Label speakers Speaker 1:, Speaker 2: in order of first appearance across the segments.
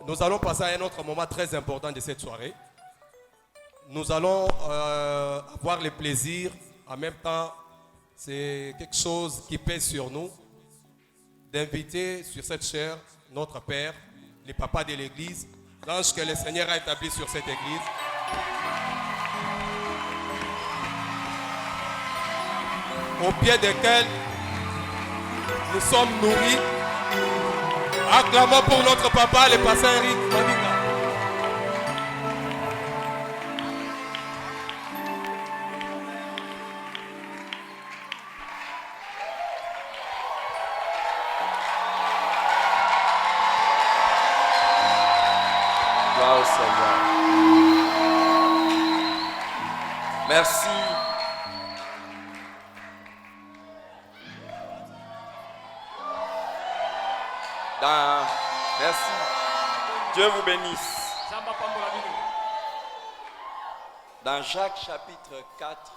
Speaker 1: Nous allons passer à un autre moment très important de cette soirée. Nous allons avoir le plaisir, en même temps, c'est quelque chose qui pèse sur nous, d'inviter sur cette chaire notre Père, le papa de l'Église, l'ange que le Seigneur a établi sur cette Église. Au pied desquels nous sommes nourris. Acclamons pour notre papa, le pasteur Eric Maninga.
Speaker 2: Gloire au Seigneur. Merci. Merci. Dieu vous bénisse. Dans Jacques chapitre 4,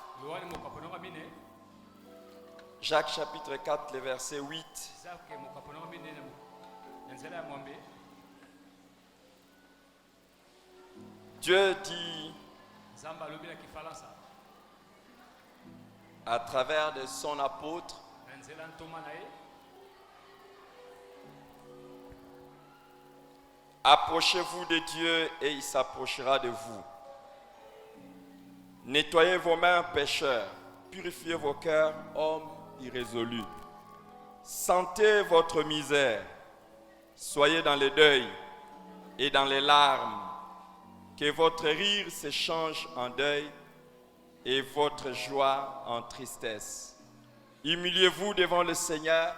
Speaker 2: Jacques chapitre 4, le verset 8. Dieu dit à travers de son apôtre, approchez-vous de Dieu et il s'approchera de vous. Nettoyez vos mains, pécheurs. Purifiez vos cœurs, hommes irrésolus. Sentez votre misère. Soyez dans le deuil et dans les larmes. Que votre rire s'échange en deuil et votre joie en tristesse. Humiliez-vous devant le Seigneur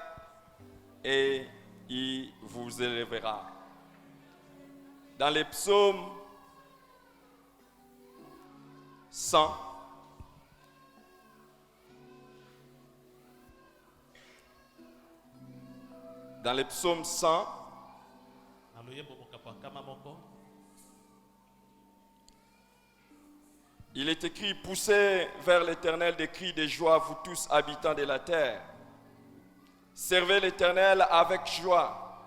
Speaker 2: et il vous élèvera. Dans les psaumes 100, dans les psaumes 100, il est écrit, poussez vers l'Éternel des cris de joie, vous tous habitants de la terre. Servez l'Éternel avec joie.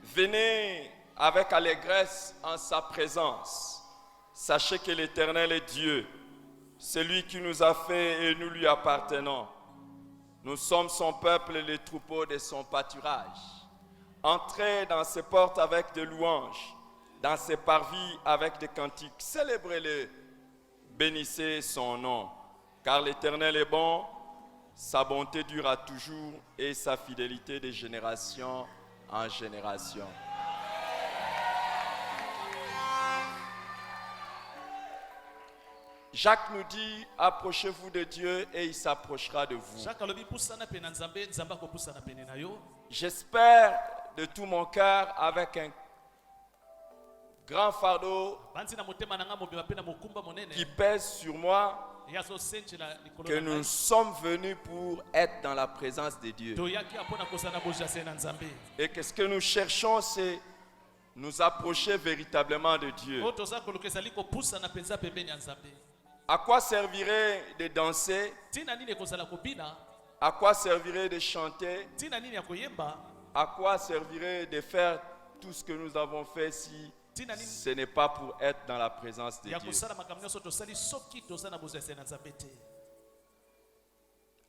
Speaker 2: Venez avec allégresse en sa présence. Sachez que l'Éternel est Dieu, celui qui nous a fait et nous lui appartenons. Nous sommes son peuple et les troupeaux de son pâturage. Entrez dans ses portes avec des louanges, dans ses parvis avec des cantiques. Célébrez-le, bénissez son nom, car l'Éternel est bon, sa bonté durera toujours et sa fidélité de génération en génération. Jacques nous dit, approchez-vous de Dieu et il s'approchera de vous. J'espère de tout mon cœur avec un grand fardeau qui pèse sur moi que nous sommes venus pour être dans la présence de Dieu. Et que ce que nous cherchons, c'est nous approcher véritablement de Dieu. À quoi servirait de danser? À quoi servirait de chanter? À quoi servirait de faire tout ce que nous avons fait si ce n'est pas pour être dans la présence de Dieu?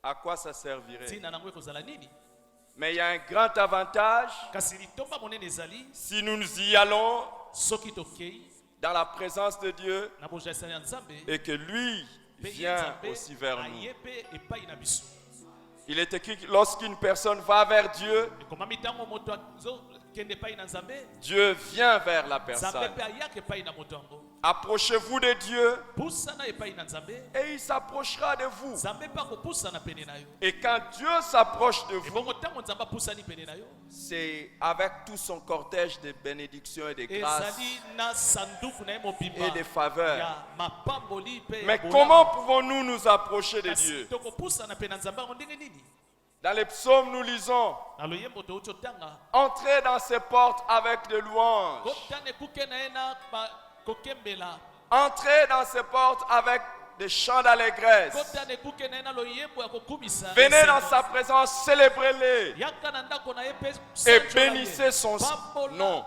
Speaker 2: À quoi ça servirait? Mais il y a un grand avantage si nous y allons dans la présence de Dieu et que lui vient aussi vers nous. Il est écrit que lorsqu'une personne va vers Dieu, Dieu vient vers la personne. Approchez-vous de Dieu et il s'approchera de vous. Et quand Dieu s'approche de vous, c'est avec tout son cortège de bénédictions et de grâces et de faveurs. Mais comment pouvons-nous nous approcher de Dieu? Dans les psaumes, nous lisons, entrez dans ses portes avec de louanges. Entrez dans ses portes avec des chants d'allégresse. Venez dans sa présence, célébrez-le et bénissez son nom.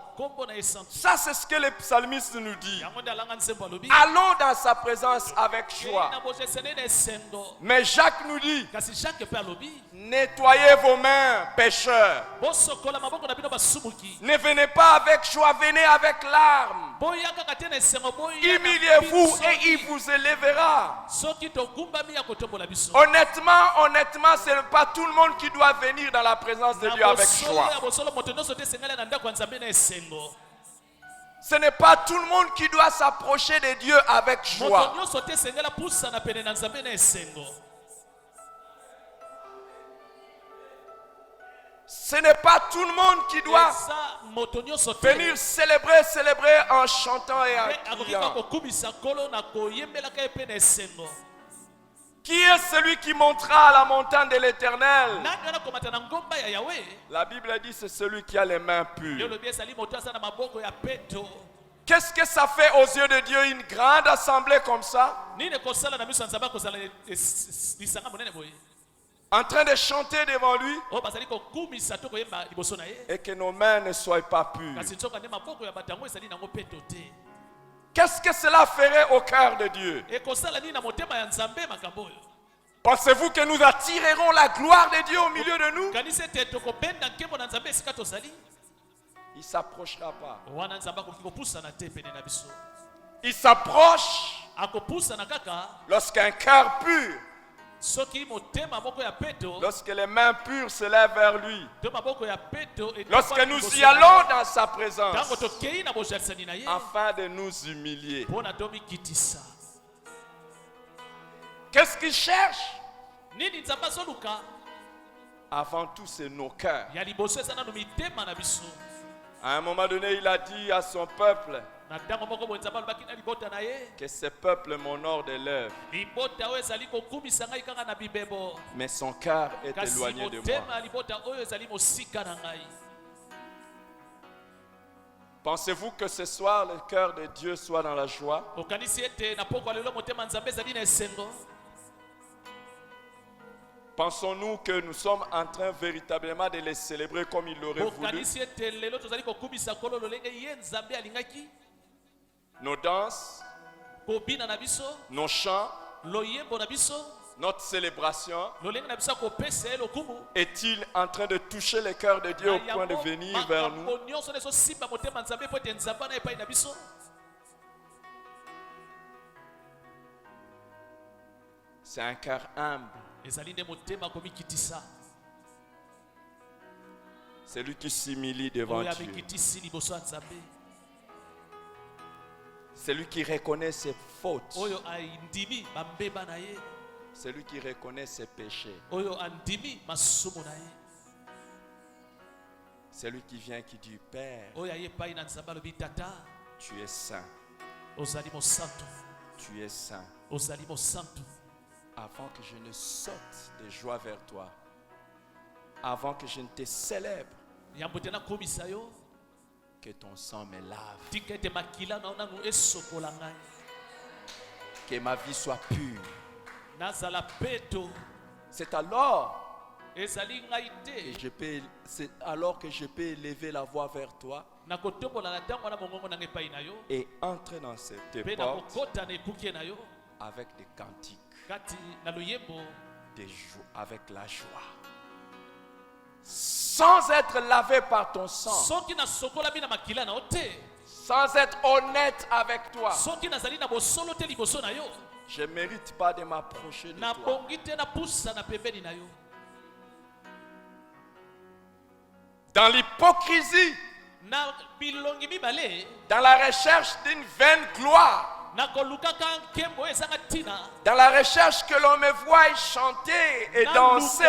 Speaker 2: Ça, c'est ce que les psalmistes nous disent.
Speaker 3: yango nde alanga nsembo alobi
Speaker 2: Allons dans sa présence avec joie.
Speaker 3: na bosesene na esengo
Speaker 2: Mais Jacques nous dit,
Speaker 3: kasi Jacques mpe alobi
Speaker 2: nettoyez vos mains, pécheurs.
Speaker 3: bosokola maboko na bino basumuki
Speaker 2: Ne venez pas avec joie, venez avec larmes.
Speaker 3: boya kaka te na esengo boya
Speaker 2: Humiliez-vous et il vous élèvera.
Speaker 3: soki togumbami ya kotombola biso
Speaker 2: Honnêtement, ce n'est pas tout le monde qui doit venir dans la présence de
Speaker 3: na
Speaker 2: Dieu avec
Speaker 3: bosolo
Speaker 2: joie.
Speaker 3: ya bosolo moto nyonso te esengeli na ndako ya nzambe na esengo
Speaker 2: Ce n'est pas tout le monde qui doit s'approcher de Dieu avec
Speaker 3: moto
Speaker 2: joie.
Speaker 3: nyonso te esengeli apusana pene na nzambe na esengo
Speaker 2: Ce n'est pas tout le monde qui doit
Speaker 3: eza moto nyonso te
Speaker 2: venir célébrer en chantant et en
Speaker 3: akoki kaka
Speaker 2: criant.
Speaker 3: kokumisa nkolo na koyembelaka ye mpe na esengo
Speaker 2: Qui est celui qui montera à la montagne de l'Éternel?
Speaker 3: nani wana komata na ngomba ya yawe
Speaker 2: La Bible dit c'est celui qui a les mains
Speaker 3: yo
Speaker 2: pures.
Speaker 3: lobi ezali moto aza na maboko ya peto
Speaker 2: Qu'est-ce que ça fait aux yeux de Dieu une grande assemblée comme ça?
Speaker 3: nini kosala na miso ya nzambe akozala lisanga monene boye
Speaker 2: En train de chanter devant lui
Speaker 3: oyo bazali kokumisa to koyemba liboso na ye
Speaker 2: et que nos mains ne soient pas pures.
Speaker 3: kasi nzoka nde maboko ya bato yango ezali nango peto te
Speaker 2: Qu'est-ce que cela ferait au cœur de Dieu?
Speaker 3: ekosala nini na motema ya nzambe makambo oyo
Speaker 2: Pensez-vous que nous attirerons la gloire de Dieu au milieu de nous?
Speaker 3: kanisi ete tokobenda nkembo na nzambe esika tozali
Speaker 2: Il ne s'approchera pas.
Speaker 3: wana nzambe akoki kopusana te pene na biso
Speaker 2: Il s'approche
Speaker 3: akopusana kaka
Speaker 2: lorsqu'un cœur pur,
Speaker 3: soki motema moko ya peto
Speaker 2: lorsque les mains pures se lèvent vers lui,
Speaker 3: to maboko ya peto
Speaker 2: lorsque nous y allons dans sa présence,
Speaker 3: ntango tokei na bozalisani na ye
Speaker 2: afin de nous humilier.
Speaker 3: mpo na tomikitisa
Speaker 2: Qu'est-ce qu'il cherche?
Speaker 3: nini nzambe azoluka
Speaker 2: Avant tout, c'est nos cœurs.
Speaker 3: ya liboso eza nanu mitema na biso
Speaker 2: À un moment donné, il a dit à son peuple
Speaker 3: na ntango moko boye nzambe alobaki na libota na ye
Speaker 2: que ce peuple m'honore de l'œuvre,
Speaker 3: libota oyo ezali kokumisa ngai kaka na bibebo
Speaker 2: mais son cœur est
Speaker 3: kasi
Speaker 2: éloigné de
Speaker 3: motema
Speaker 2: moi.
Speaker 3: ya libota oyo ezali mosika na ngai
Speaker 2: Pensez-vous que ce soir, le cœur de Dieu soit dans la joie?
Speaker 3: okanisi ete na poko ya lelo motema ya nzambe ezali na esengo
Speaker 2: Pensons-nous que nous sommes en train véritablement de les célébrer comme il l'aurait voulu?
Speaker 3: okanisi ete lelo tozali kokumisa nkolo lolenge ye nzambe alingaki
Speaker 2: Nos danses,
Speaker 3: kobina na biso
Speaker 2: nos chants,
Speaker 3: loyembo na biso
Speaker 2: notre célébration,
Speaker 3: lolenge na biso ya kopesa ye lokumu
Speaker 2: est-il en train de toucher le cœur de Dieu au point de venir vers nous?
Speaker 3: makambo nyonso nde ezosimba motema ya nzambe mpo ete nzambe ana epai na biso
Speaker 2: C'est un cœur humble.
Speaker 3: ezali nde motema komikitisa
Speaker 2: C'est lui qui s'humilie devant
Speaker 3: oyo
Speaker 2: Dieu.
Speaker 3: amikitisi liboso ya nzambe
Speaker 2: C'est lui qui reconnaît ses fautes.
Speaker 3: oyo andimi bambeba na ye
Speaker 2: C'est lui qui reconnaît ses péchés.
Speaker 3: oyo andimi masumu na ye
Speaker 2: C'est lui qui vient qui dit, Père,
Speaker 3: oyo aye epai na nzambe alobi tata
Speaker 2: tu es saint,
Speaker 3: ozali mosantu
Speaker 2: tu es saint.
Speaker 3: ozali mosantu
Speaker 2: Avant que je ne saute de joie vers toi, avant que je ne te célèbre,
Speaker 3: yambo te nakomisa yo
Speaker 2: que ton sang me lave,
Speaker 3: tika ete makila na yo nanu esokola ngai
Speaker 2: que ma vie soit pure.
Speaker 3: nazala peto
Speaker 2: C'est alors
Speaker 3: ezali ngai te
Speaker 2: c'est alors que je peux élever la voix vers toi
Speaker 3: nakotombola na ntango wana mongongo nanga epai na yo
Speaker 2: et entrer dans cette
Speaker 3: mpe
Speaker 2: porte
Speaker 3: nakokota na ekuke na yo
Speaker 2: avec des cantiques,
Speaker 3: kati na loyembo
Speaker 2: avec la joie, sans être lavé par ton sang,
Speaker 3: soki nasokolami na makila na yo te
Speaker 2: sans être honnête avec toi.
Speaker 3: soki nazali na bosolo te liboso na yo
Speaker 2: Je ne mérite pas de m'approcher de toi.
Speaker 3: nabongi te napusa na pembeni na yo
Speaker 2: Dans l'hypocrisie,
Speaker 3: na bilongi mibale
Speaker 2: dans la recherche d'une vaine gloire,
Speaker 3: nakolukaka nkembo oyo ezanga ntina
Speaker 2: dans la recherche que l'on me voie chanter et danser.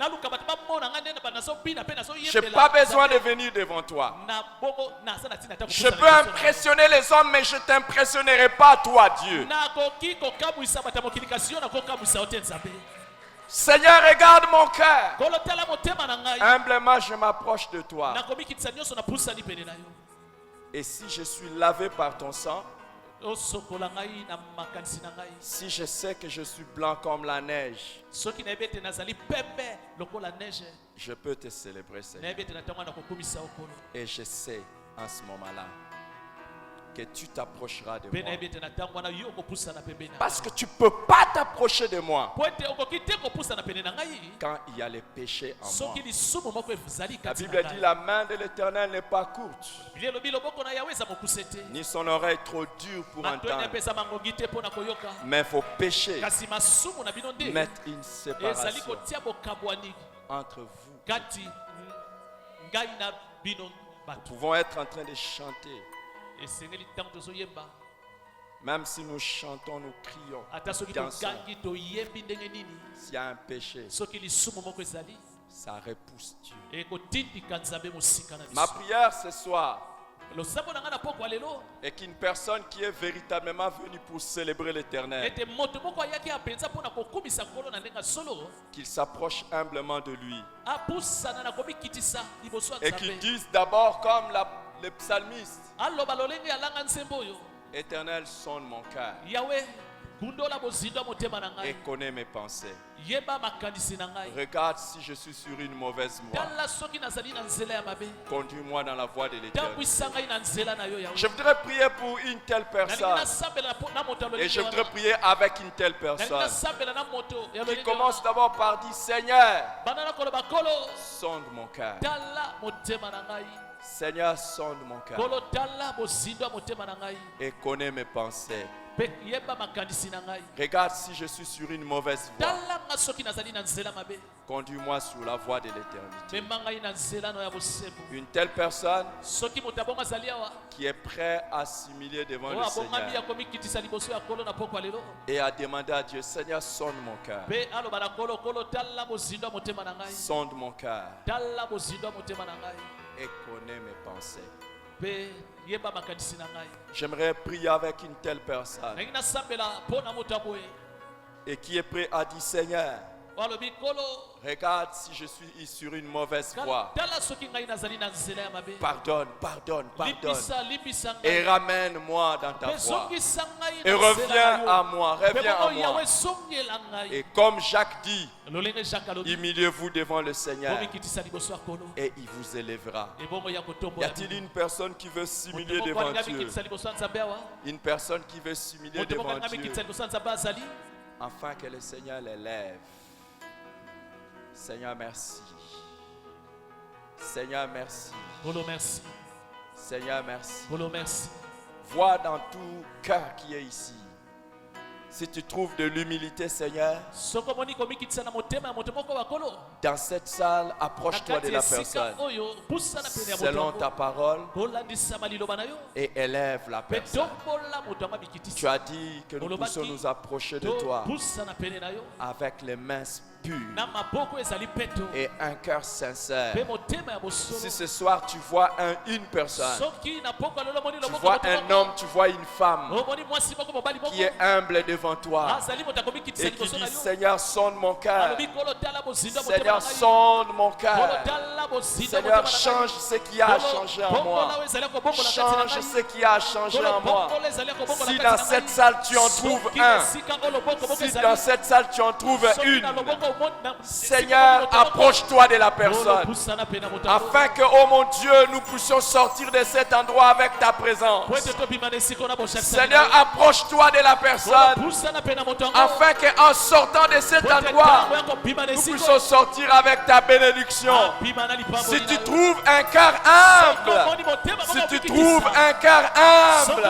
Speaker 3: naluka bato bamona ngai ndenge nazobina mpe
Speaker 2: Je n'ai pas besoin de venir devant toi.
Speaker 3: na bongo naza na ntina te
Speaker 2: Je peux impressionner les hommes, mais je ne t'impressionnerai pas, toi, Dieu.
Speaker 3: nakoki kokamwisa bato ya mokili kasi yo nakokamwisa yo te nzambe
Speaker 2: Seigneur, regarde mon cœur.
Speaker 3: kolo tala motema na ngai
Speaker 2: Humblement, je m'approche de toi.
Speaker 3: nakomikitisa nyonso napusani pene na yo
Speaker 2: Et si je suis lavé par ton sang,
Speaker 3: osokola ngai na makanisi na ngai
Speaker 2: si je sais que je suis blanc comme la neige,
Speaker 3: soki nayebi ete nazali pembe lokola neige
Speaker 2: je peux te célébrer, Seigneur.
Speaker 3: nayebi ete na ntango wana nakokumisa okolo
Speaker 2: Et je sais en ce moment-là que tu t'approcheras de
Speaker 3: Mpe
Speaker 2: moi.
Speaker 3: nayebi ete na ntango wana yo okopusana pembeni na
Speaker 2: Parce que tu ne peux pas t'approcher de moi
Speaker 3: po ete okoki te kopusana pene na ngai
Speaker 2: quand il y a les péchés en moi.
Speaker 3: soki lisumu moko ezali
Speaker 2: La
Speaker 3: kati
Speaker 2: Bible
Speaker 3: na
Speaker 2: dit
Speaker 3: ngai
Speaker 2: la main de l'Éternel n'est pas courte,
Speaker 3: biblia elobi loboko na yawe eza mokuse te
Speaker 2: ni son oreille trop dure pour
Speaker 3: matoi
Speaker 2: entendre.
Speaker 3: apesa mangongi te mpo na koyoka
Speaker 2: Mais vos péchés
Speaker 3: kasi masumu na bino nde
Speaker 2: mettent une
Speaker 3: ezali
Speaker 2: séparation
Speaker 3: kotia bokabwani
Speaker 2: entre vous.
Speaker 3: kati ngai na bino
Speaker 2: Nous
Speaker 3: bato
Speaker 2: pouvons être en train de chanter.
Speaker 3: esengeli ntango tozoyemba
Speaker 2: Même si nous chantons, nous crions,
Speaker 3: ata soki
Speaker 2: dansons.
Speaker 3: togangi toyembi ndenge nini
Speaker 2: S'il y a un péché,
Speaker 3: soki lisumu moko ezali
Speaker 2: ça repousse Dieu.
Speaker 3: ekotindika nzambe mosika na
Speaker 2: Ma
Speaker 3: biso
Speaker 2: prière ce soir
Speaker 3: losambo na ngai na pokwa lelo
Speaker 2: est qu'une personne qui est véritablement venue pour célébrer l'Éternel,
Speaker 3: ete moto moko ayaki apenza mpo na kokumisa nkolo na ndenge ya solo
Speaker 2: qu'il s'approche humblement de lui
Speaker 3: apusana na komikitisa liboso ya
Speaker 2: et qu'il
Speaker 3: nzambe
Speaker 2: dise d'abord comme le psalmiste,
Speaker 3: aloba lolenge alanga nsembe oyo
Speaker 2: Éternel, sonde mon cœur
Speaker 3: yawe gundola bozindo ya motema na
Speaker 2: et
Speaker 3: ngai
Speaker 2: connais mes pensées.
Speaker 3: yeba makanisi na ngai
Speaker 2: Regarde si je suis sur une mauvaise voie.
Speaker 3: tala soki nazali na nzela ya mabe
Speaker 2: Conduis-moi dans la voie de l'Éternel.
Speaker 3: tambwisa ngai na nzela na yo yawe
Speaker 2: Je voudrais prier pour une telle
Speaker 3: nalingi
Speaker 2: personne
Speaker 3: nasambela na moto ya
Speaker 2: et je
Speaker 3: lolenge
Speaker 2: voudrais
Speaker 3: wana
Speaker 2: prier avec une telle
Speaker 3: nalingi
Speaker 2: personne
Speaker 3: nasambela na moto ya
Speaker 2: qui
Speaker 3: lolenge
Speaker 2: commence
Speaker 3: wana
Speaker 2: d'abord par dire Seigneur,
Speaker 3: banda na koloba kolo
Speaker 2: sonde mon cœur.
Speaker 3: tala motema na ngai
Speaker 2: Seigneur, sonde mon cœur
Speaker 3: kolo tala bozindo ya motema na ngai
Speaker 2: et connais mes pensées.
Speaker 3: mpe yeba makanisi na ngai
Speaker 2: Regarde si je suis sur une mauvaise voie.
Speaker 3: tala nga soki nazali na nzela mabe
Speaker 2: Conduis-moi sur la voie de l'éternité.
Speaker 3: mema ngai na nzela no ya bosembo
Speaker 2: Une telle personne
Speaker 3: soki moto abongo azali awa
Speaker 2: qui est prêt à s'humilier devant
Speaker 3: oyo
Speaker 2: le
Speaker 3: abongami ya
Speaker 2: Seigneur
Speaker 3: komikitisa liboso ya kolo na pokwa lelo
Speaker 2: et à demander à Dieu, Seigneur, sonde mon cœur.
Speaker 3: mpe aloba na kolo kolo tala bozindo ya motema na ngai
Speaker 2: Sonde mon cœur
Speaker 3: tala bozindo ya motema na ngai
Speaker 2: et connais mes pensées.
Speaker 3: mpe yeba makanisi na ngai
Speaker 2: J'aimerais prier avec une telle personne
Speaker 3: nalingi nasambela mpo na moto aboye
Speaker 2: et qui est prêt à dire, Seigneur,
Speaker 3: oyo alobi kolo
Speaker 2: regarde si je suis sur une mauvaise voie.
Speaker 3: tala soki ngai nazali na nzela ya mabe
Speaker 2: Pardonne, pardonne, pardonne.
Speaker 3: limbisa
Speaker 2: Et
Speaker 3: ngai
Speaker 2: ramène-moi dans ta
Speaker 3: mpe
Speaker 2: voie.
Speaker 3: zongisa ngai
Speaker 2: Et
Speaker 3: na nzela
Speaker 2: reviens
Speaker 3: na
Speaker 2: à
Speaker 3: yo
Speaker 2: moi,
Speaker 3: mpe
Speaker 2: reviens à
Speaker 3: bongo
Speaker 2: moi.
Speaker 3: yawe zongela ngai
Speaker 2: Et comme Jacques dit,
Speaker 3: lolenge jacques alobi
Speaker 2: humiliez-vous devant le Seigneur
Speaker 3: komikitisa liboso ya kolo
Speaker 2: et il vous élèvera.
Speaker 3: ebongo ya
Speaker 2: Y
Speaker 3: kotombola
Speaker 2: a-t-il une personne qui veut s'humilier
Speaker 3: moto moko
Speaker 2: devant
Speaker 3: alingi
Speaker 2: Dieu?
Speaker 3: amikitisa liboso ya nzambe awa
Speaker 2: Une personne qui veut s'humilier
Speaker 3: moto moko
Speaker 2: devant
Speaker 3: alingi
Speaker 2: Dieu
Speaker 3: amikitisa liboso ya nzambe azali
Speaker 2: afin que le Seigneur l'élève. Seigneur, merci. Seigneur, merci.
Speaker 3: kolo merci
Speaker 2: Seigneur, merci.
Speaker 3: kolo merci
Speaker 2: Vois dans tout cœur qui est ici. Si tu trouves de l'humilité, Seigneur,
Speaker 3: soko omoni komikitisa na motema ya moto moko wa kolo
Speaker 2: dans cette salle,
Speaker 3: na
Speaker 2: approche-toi de
Speaker 3: kati
Speaker 2: la
Speaker 3: esika
Speaker 2: personne
Speaker 3: oyo pusana pene ya moto
Speaker 2: selon
Speaker 3: yango
Speaker 2: ta parole
Speaker 3: kolandisama liloba na yo
Speaker 2: et élève la
Speaker 3: mpe
Speaker 2: personne.
Speaker 3: tombola moto yango
Speaker 2: Tu
Speaker 3: amikitisa
Speaker 2: as dit que nous puissions nous approcher de toi
Speaker 3: topusana pene na yo
Speaker 2: avec les mains pures
Speaker 3: na maboko ezali peto
Speaker 2: et un cœur sincère.
Speaker 3: mpe motema ya
Speaker 2: Si
Speaker 3: bosolo
Speaker 2: ce soir tu vois une personne,
Speaker 3: soki na pokwa lelo omoni
Speaker 2: tu
Speaker 3: loboko
Speaker 2: vois
Speaker 3: moto
Speaker 2: un
Speaker 3: moko,
Speaker 2: homme, tu vois une femme
Speaker 3: omoni mwasi moko mobali moko
Speaker 2: qui est humble devant toi
Speaker 3: azali moto akomikitisa
Speaker 2: et qui
Speaker 3: liboso na
Speaker 2: dit
Speaker 3: yo
Speaker 2: Seigneur, sonde mon cœur.
Speaker 3: alobi kolo tala bozindo ya motema
Speaker 2: Seigneur,
Speaker 3: na ngai
Speaker 2: sonde mon
Speaker 3: kolo
Speaker 2: cœur.
Speaker 3: tala bozindo ya
Speaker 2: Seigneur,
Speaker 3: motema na
Speaker 2: change
Speaker 3: ngai
Speaker 2: ce qui a changé en moi. Change ce qui a changé en moi. Si dans cette salle tu en trouves un, si dans cette salle tu en trouves une, Seigneur, approche-toi de la personne, afin que, oh mon Dieu, nous puissions sortir de cet endroit avec ta présence. Seigneur, approche-toi de la personne, afin qu'en sortant de cet endroit, nous puissions sortir avec ta bénédiction. Si tu trouves un cœur humble, si tu trouves un cœur humble,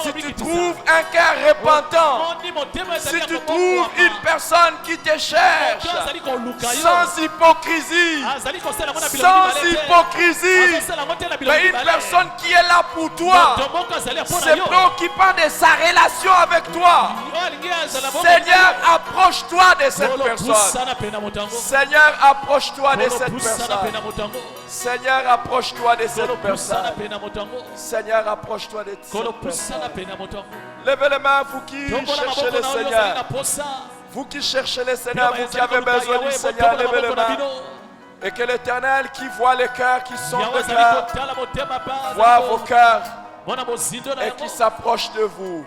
Speaker 2: si tu trouves un cœur repentant, si tu trouves une personne qui te cherche, sans hypocrisie, sans hypocrisie, mais une personne qui est là pour toi, se préoccupant de sa relation avec toi. Seigneur, approche-toi de cette personne. Seigneur, approche-toi de cette personne. Seigneur, approche-toi de cette personne. Seigneur, approche-toi de cette personne. Levez les mains, vous qui cherchez le Seigneur. Vous qui cherchez le Seigneur, vous qui avez besoin du Seigneur, levez les mains. Et que l'Éternel qui voit les cœurs, qui sont le cœur, voit vos cœurs et qui s'approche de vous.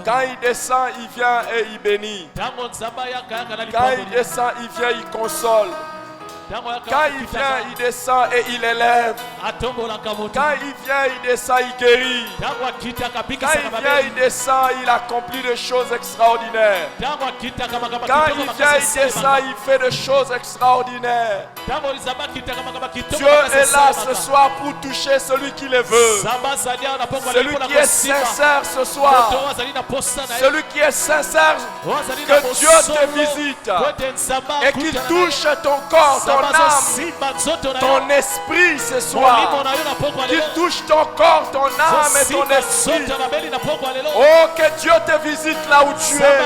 Speaker 2: Quand il descend, il vient et il bénit. Quand il descend, il vient, il console. Quand il vient, il descend et il élève. Quand il vient, il descend, il guérit. Quand il vient, il descend, il accomplit des choses extraordinaires. Quand il vient, il descend, il fait des choses extraordinaires. Dieu est là ce soir pour toucher celui qui le veut. Celui qui est sincère ce soir. Celui qui est sincère, que Dieu te visite et qu'il touche ton corps, ton âme, ton esprit ce soir. Qu'il touche ton corps, ton âme et ton esprit. Oh, que Dieu te visite là où tu es.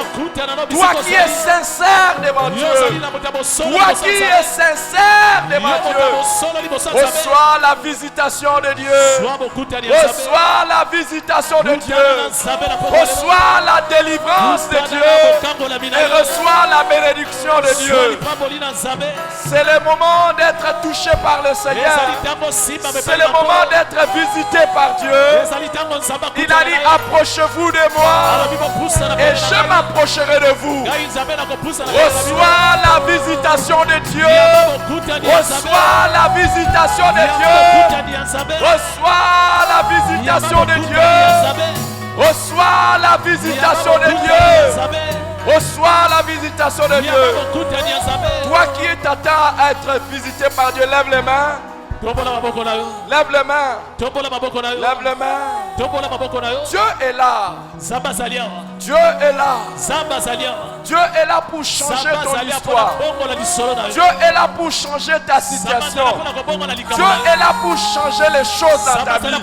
Speaker 2: Toi qui es sincère devant Dieu. Toi qui es sincère devant Dieu. Reçois la visitation de Dieu. Reçois la visitation de Dieu. Reçois la délivrance de Dieu. Et reçois la bénédiction de Dieu. C'est le moment d'être touché par le Seigneur. C'est le moment d'être visité par Dieu. Il a dit, approchez-vous de moi et je m'approcherai de vous. Reçois la visitation de Dieu. Reçois la visitation de Dieu. Reçois la visitation de Dieu. Reçois la visitation de Dieu. Reçois la visitation de Dieu. Toi qui t'attends à être visité par Dieu, lève les mains. Lève les mains. Lève les mains. Dieu est là. Dieu est là. Dieu est là pour changer ton histoire. Dieu est là pour changer ta situation. Dieu est là pour changer les choses dans ta vie.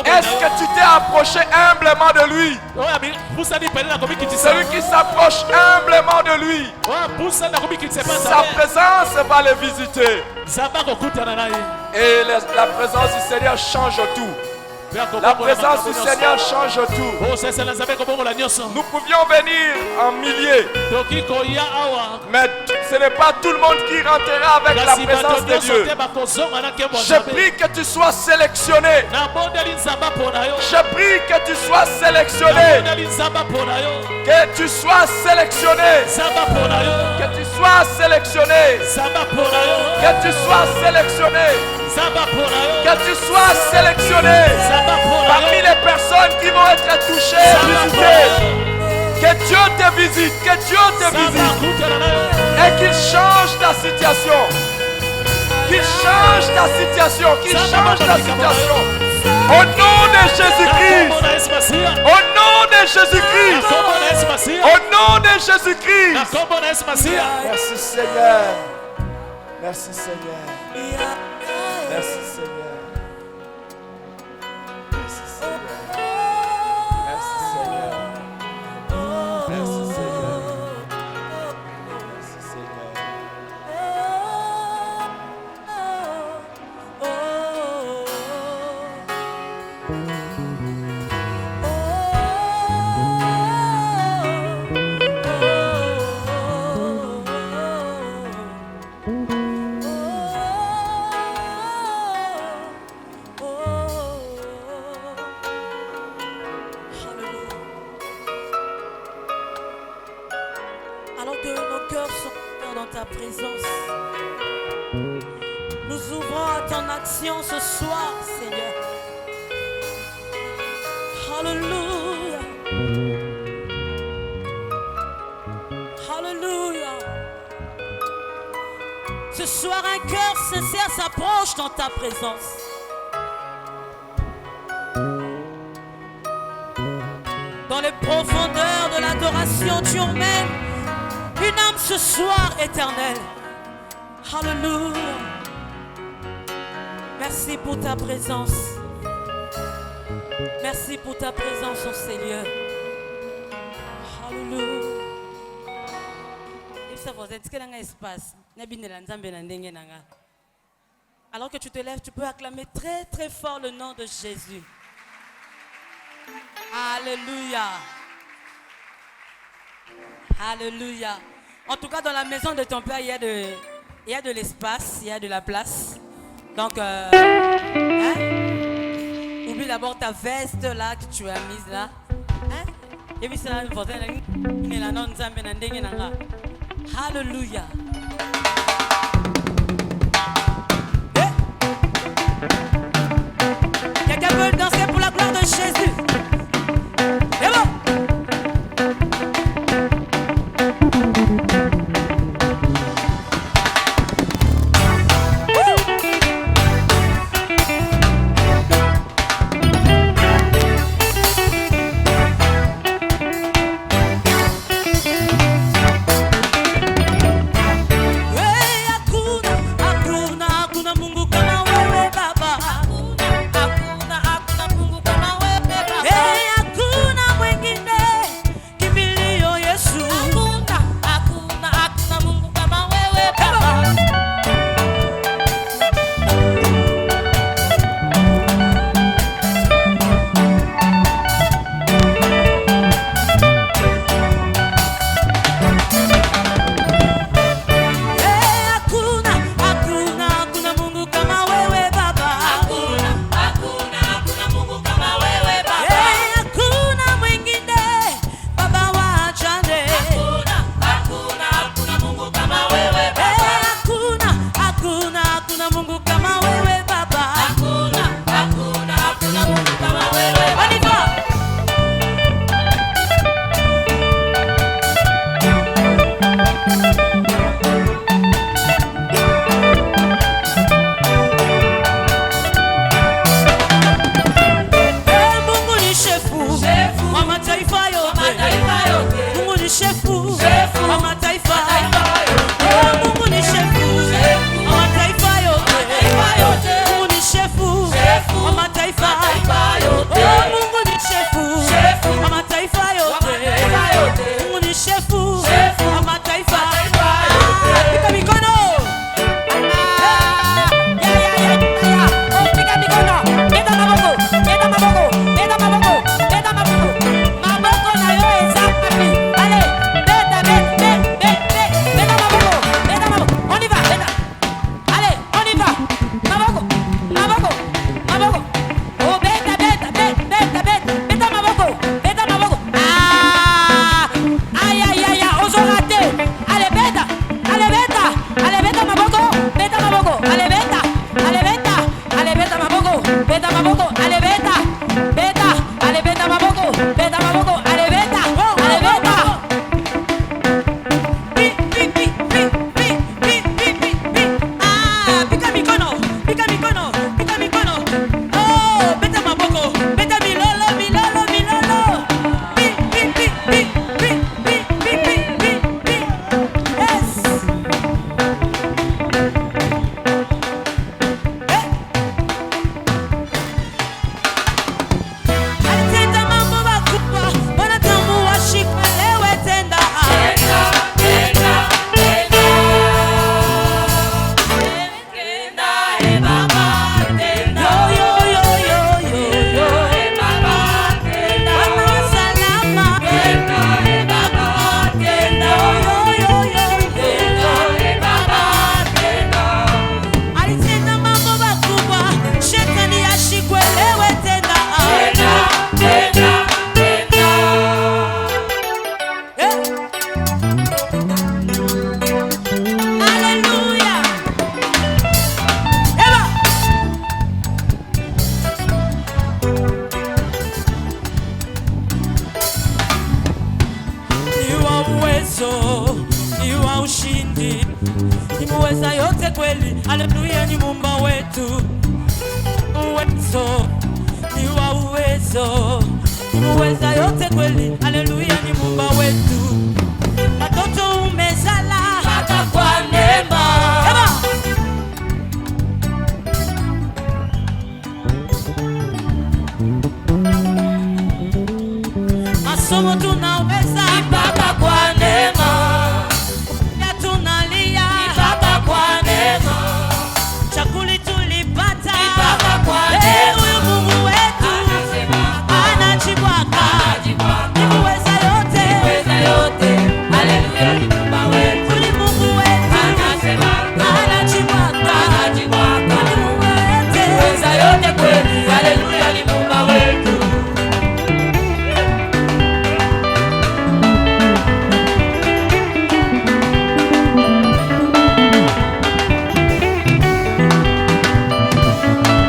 Speaker 2: Est-ce que tu t'es approché humblement de lui? Celui qui s'approche humblement de lui, sa présence va le visiter. Et la présence du Seigneur change tout. La présence du Seigneur change tout. Nous pouvions venir en milliers, mais ce n'est pas tout le monde qui rentrera avec la présence de Dieu. Je prie que tu sois sélectionné. Je prie que tu sois sélectionné. Que tu sois sélectionné. Que tu sois sélectionné. Que tu sois sélectionné. Que tu sois sélectionné parmi les personnes qui vont être touchées, visitées. Que Dieu te visite, que Dieu te visite et qu'il change ta situation. Qu'il change ta situation, qu'il change ta situation. Au nom de Jésus-Christ. Au nom de Jésus-Christ. Au nom de Jésus-Christ. Merci Seigneur. Merci Seigneur. Merci Seigneur. Merci Seigneur. Merci Seigneur. Merci Seigneur. Merci Seigneur.
Speaker 4: Alors que nos cœurs sont dans ta présence, nous ouvrons à ton action ce soir, Seigneur. Alléluia. Alléluia. Ce soir, un cœur sincère s'approche dans ta présence. Dans les profondeurs de l'adoration, tu emmènes une âme ce soir, éternelle. Alléluia. Merci pour ta présence. Merci pour ta présence, oh Seigneur. Alléluia. Alors que tu te lèves, tu peux acclamer très très fort le nom de Jésus. Alléluia. Alléluia. En tout cas, dans la maison de ton Père, il y a de l'espace, il y a de la place. Donc, oublie d'abord ta veste là que tu as mise là. Alléluia. maboko, allez beta, beta, allez beta maboko, allez beta, allez beta. Pi pi pi pi pi pi pi pi pi. Ah, pika mikono, pika mikono, pika mikono. Oh, beta maboko, beta milolo, milolo, milolo. Pi pi pi pi pi pi pi pi pi pi. Yes. Alitenda mambo makubwa, wanadamu washikelewe tenda. Yo, yo, yo, yo, yo, yo. Wana salama. Yo, yo, yo, yo, yo. Alitenda mambo makubwa, shetani ashikelewe tena. Haleluya. Eba. Ni wa uwezo, ni wa ushindi, ni muweza yote kweli. Haleluya, ni Muumba wetu. Uwezo, ni wa uwezo, ni muweza yote kweli. Haleluya, ni Muumba wetu. Watoto umezala hata kwa neema. Eba. Masomo tunaweza mpaka kwa neema. Ya tunalia mpaka kwa neema. Chakuli tulipata mpaka kwa neema. Huyu Mungu wetu anajibwaka. Ni muweza yote.
Speaker 5: Haleluya, ni Muumba wetu.
Speaker 4: Huyu Mungu wetu
Speaker 5: Anasema
Speaker 4: anajibwaka.
Speaker 5: anajibwaka.
Speaker 4: Ni Mungu wetu.
Speaker 5: Muweza yote kweli. Haleluya, ni Muumba wetu.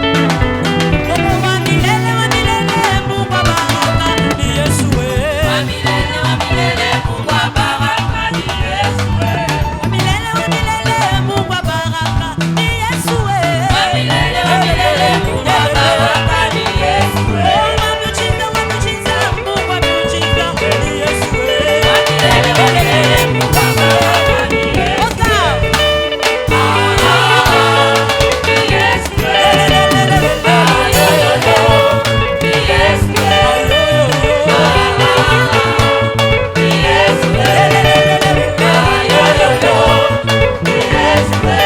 Speaker 4: Mungu wa milele, Mungu wa baraka, ni Yesu we.
Speaker 5: Wa milele, Mungu wa baraka ni Yesu we.
Speaker 4: Wa milele, Mungu wa baraka, ni Yesu we.
Speaker 5: Wa milele, Mungu wa baraka ni Yesu we.
Speaker 4: Oh, wa miujiza, Mungu wa miujiza, ni Yesu we.
Speaker 5: Wa milele, Mungu wa baraka ni Yesu.
Speaker 4: Oka.
Speaker 5: Ni Yesu we. Ni Yesu we. Ni Yesu we. Ni Yesu we. Ni Yesu we.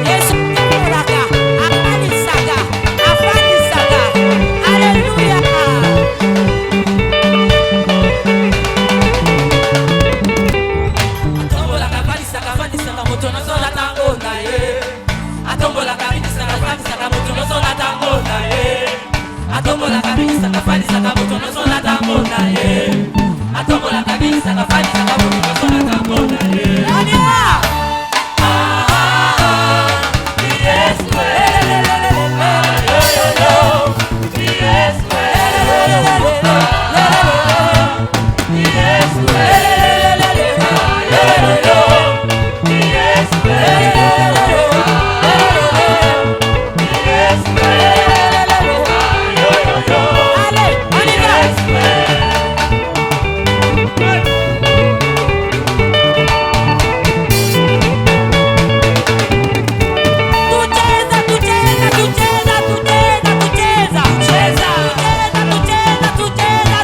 Speaker 4: Yesu baraka, akali saka, afani saka. Haleluya.
Speaker 5: Atombolaka fanisaka moto nyonso na tango na ye. Atombolaka binisaka fanisaka moto nyonso na tango na ye. Atombolaka binisaka fanisaka moto nyonso na tango na ye. Atombolaka binisaka fanisaka moto nyonso na tango na ye.
Speaker 4: Haleluya.
Speaker 5: Ni Yesu we. Ni Yesu we. Ni Yesu we. Ni Yesu we.
Speaker 4: Tucheza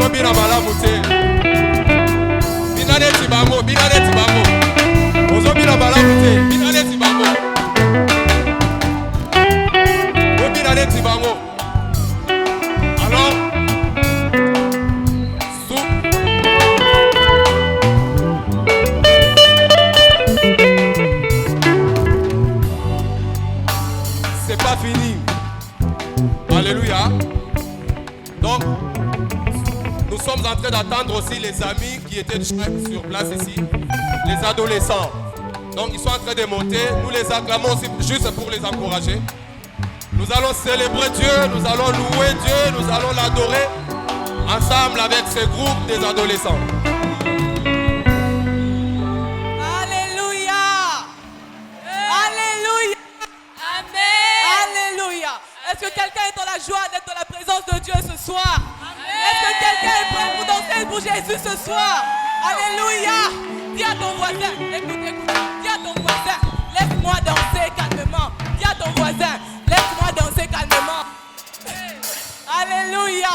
Speaker 1: Ozobina malamu te. Bina neti bango, bina neti bango. Ozobina malamu te, bina neti bango. Obina neti bango. Alors, c'est pas fini. Alléluia. Donc, nous sommes en train d'attendre aussi les amis qui étaient sur place ici, les adolescents. Donc, ils sont en train de monter. Nous les acclamons aussi juste pour les encourager. Nous allons célébrer Dieu, nous allons louer Dieu, nous allons l'adorer ensemble avec ce groupe des adolescents.
Speaker 5: Alléluia. Alléluia. Amen. Alléluia. Est-ce que quelqu'un est dans la joie d'être dans la présence de Dieu ce soir? Est-ce que quelqu'un est prêt pour danser pour Jésus ce soir? Alléluia. Dis à ton voisin, écoute, dis à ton voisin, laisse-moi danser calmement. Dis à ton voisin, laisse-moi danser calmement. Alléluia.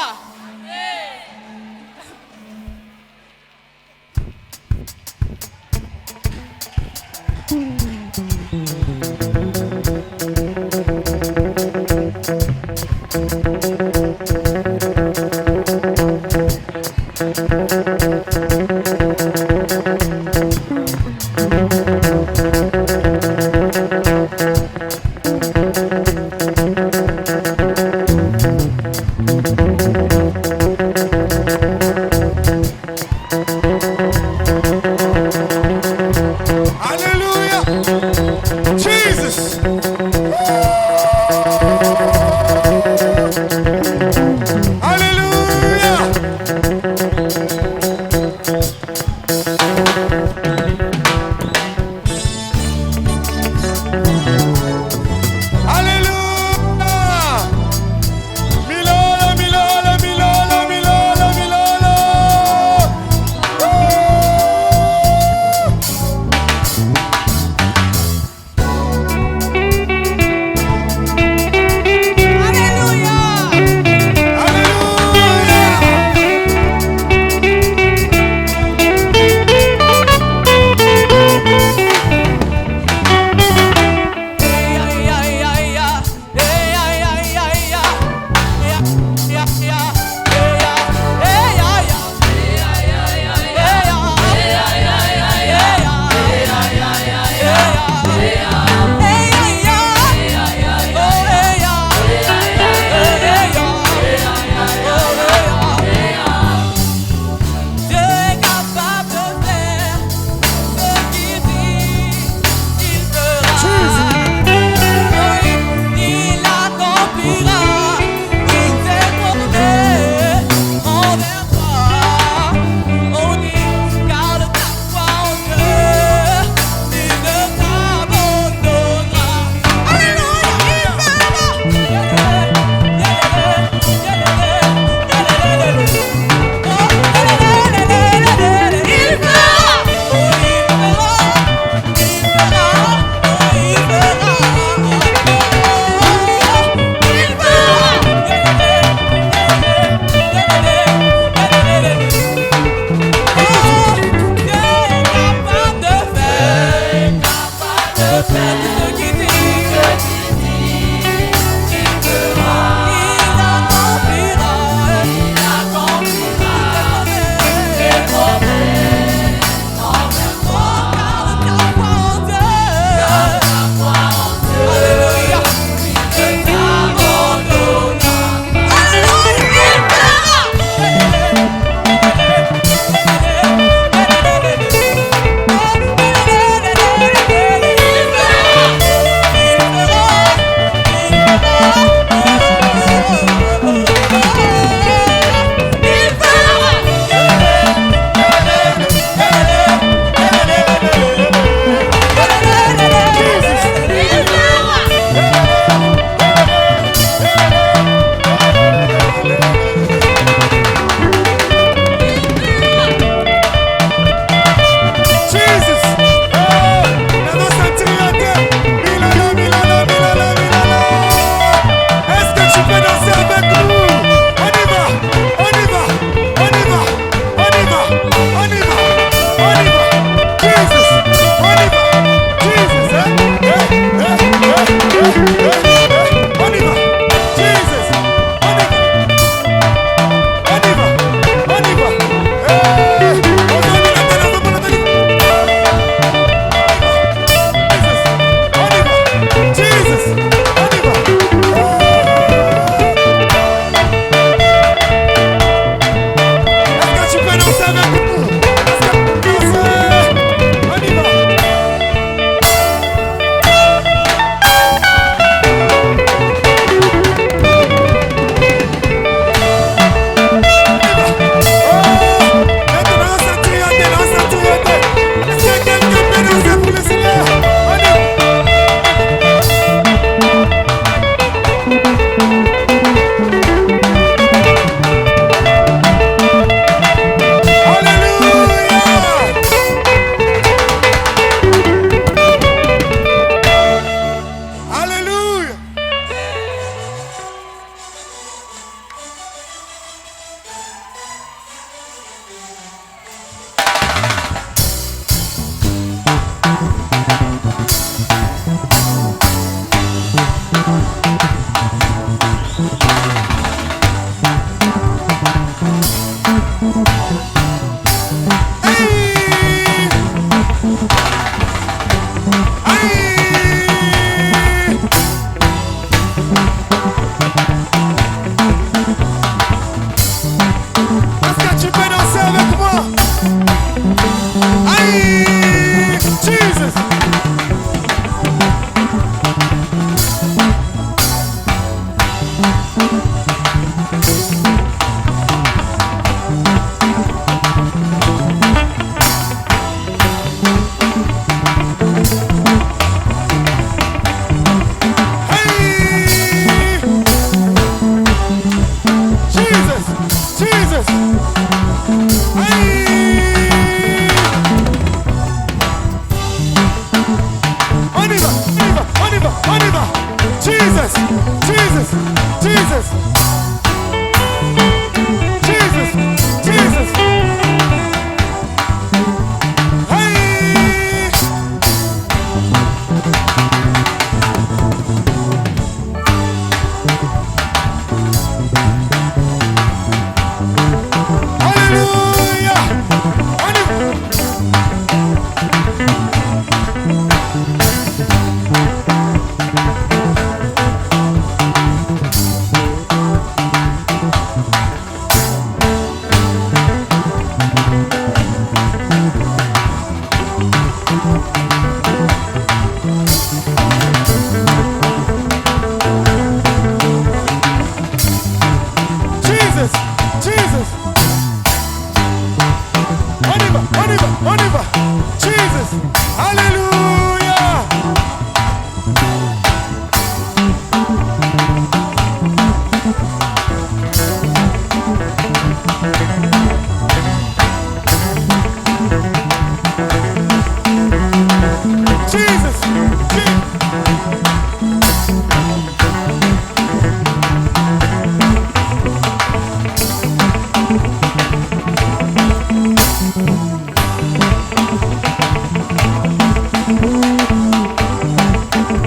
Speaker 6: Jesus.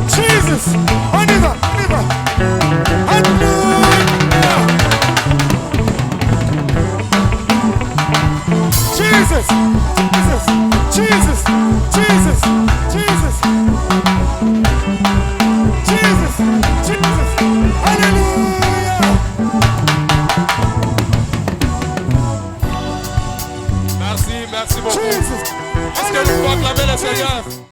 Speaker 6: Jesus. On y va, on y va. Alléluia. Jesus. Jesus. Jesus. Jesus. Jesus. Jesus. Jesus. Alléluia.
Speaker 1: Merci, merci beaucoup.
Speaker 6: Jesus.
Speaker 1: Est-ce que nous pouvons acclamer le Seigneur?